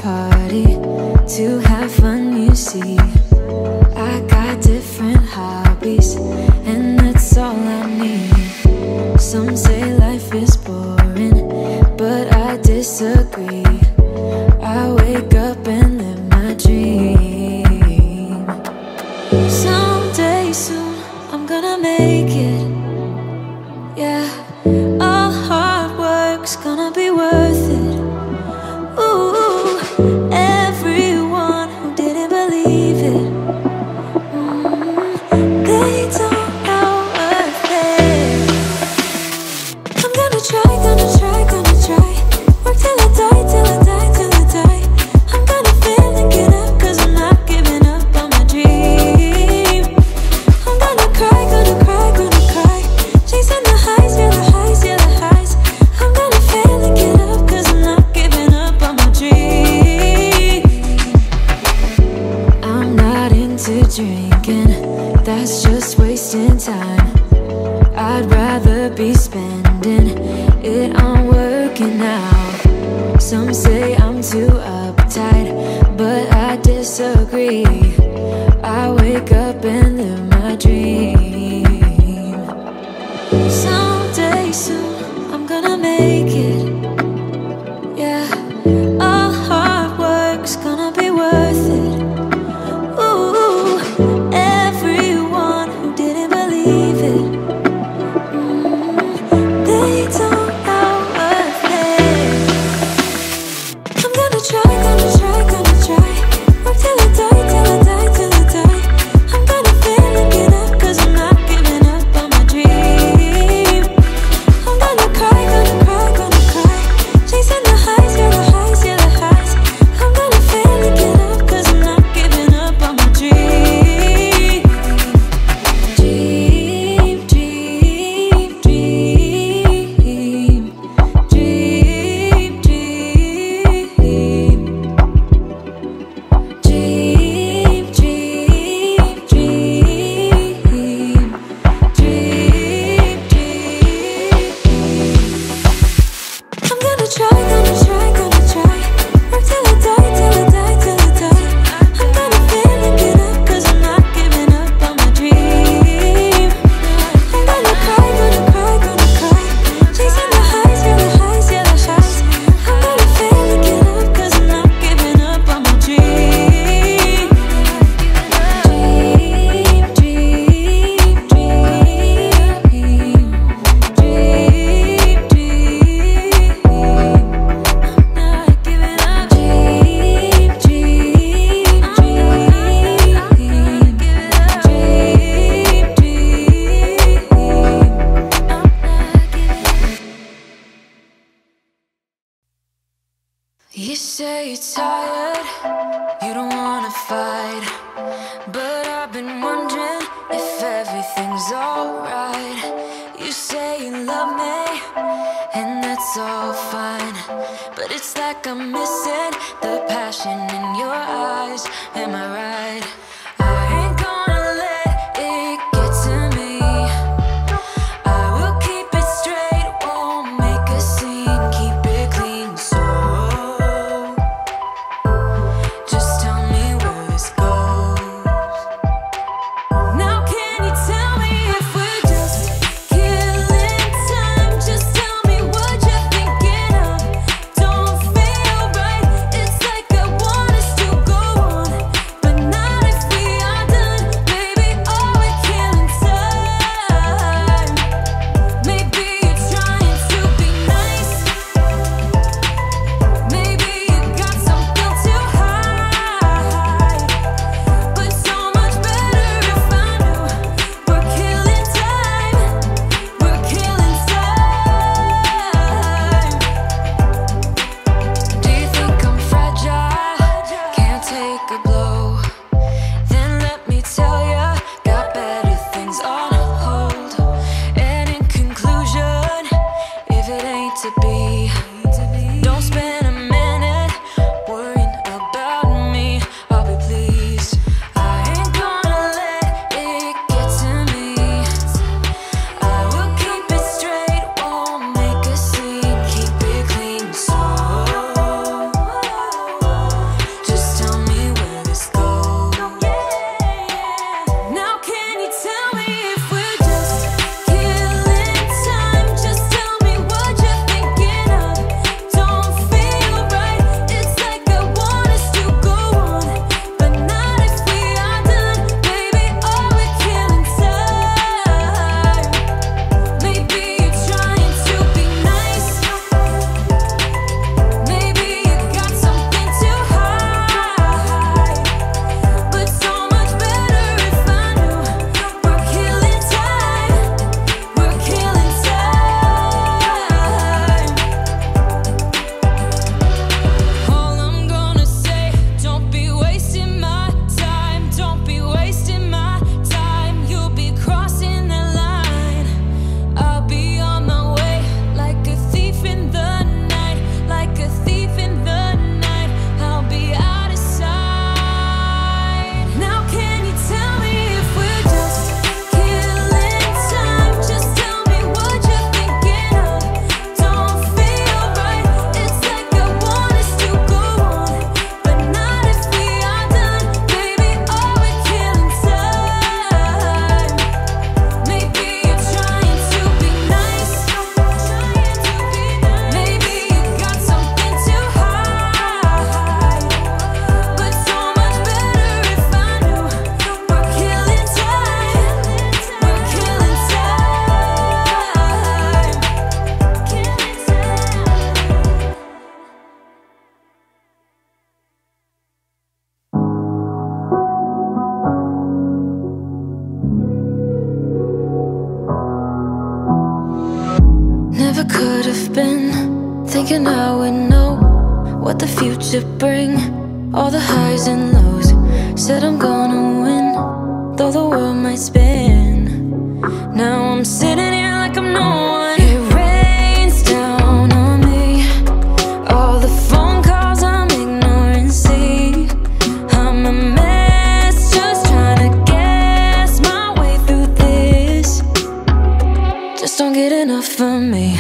party to have fun, you see. I got different hobbies, and that's all I need. Some say life is boring, but I disagree. I wake up and live my dream. Someday soon I'm gonna make it. Yeah, all hard work's gonna be worth it. Ooh, everyone who didn't believe it, they don't know worth it. I'm gonna try, gonna try, gonna try. Work till I die, till I die, till I die. I'm gonna fail and get up, 'cause I'm not giving up on my dream. I'm gonna cry, gonna cry, gonna cry. Chasing the highs, yeah, the highs, yeah, the highs. I'm gonna fail and get up, 'cause I'm not giving up on my dream. I'm not into drinking, that's just wasting time. I'd rather be spending it on working out. Some say I'm too uptight, but I disagree. I wake up and live my dream. Someday soon I'm gonna make it. Yeah, all hard work's gonna be worth it. Ooh, everyone who didn't believe it, they don't know worth it. I'm gonna try, gonna try, gonna try. Work till I die, till I die, till I die. I'm gonna fail and get up, 'cause I'm not giving up on my dream. I'm gonna cry, gonna cry, gonna cry. Chasing the highs, yeah, the highs, yeah, the highs. I'm gonna fail and get up, 'cause I'm not giving up on my dream. Dream, dream, dream. Dream, dream, dream. Dream, dream, dream. Dream, dream. I'm gonna try, gonna try, gonna try. Work till I die, till I die, till I die. I'm gonna fail and get up, 'cause I'm not giving up on my dream. I'm gonna cry, gonna cry, gonna cry. Chasing the highs, yeah, the highs, yeah, the highs. I'm gonna fail and get up, 'cause I'm not giving up on my dream. Dream, dream, dream. Dream, dream. I'm not giving up. Dream, dream, dream. Dream, dream. I'm not giving up. You say you're tired, you don't wanna fight, but I've been wondering if everything's alright. You say you love me, and that's all fine, but it's like I'm missing the passion in your eyes. Am I right? I ain't gonna let it get to me. I will keep it straight, won't make a scene, keep it clean. So just tell me where this goes. Now can you tell me if we're just killing time? Just tell me what you're thinking of. Don't feel right, it's like I want us to go on, but not if we are done. Maybe all we're killing time. Maybe you're trying to be nice. Maybe you got something to hide, but so much better if I knew. We're killing time. We're killing time. Do you think I'm fragile? Can't take a blow? Then let me tell ya, got better things on hold. And in conclusion, if it ain't to be, don't spend a minute worrying about me. I'll be pleased. I ain't gonna let it get to me. I will keep it straight, won't make a scene, keep it clean. So thinking I would know what the future bring, all the highs and lows. Said I'm gonna win, though the world might spin. Now I'm sitting here like I'm no one. It rains down on me, all the phone calls I'm ignoring. See, I'm a mess, just trying to guess my way through this. Just don't get enough of me.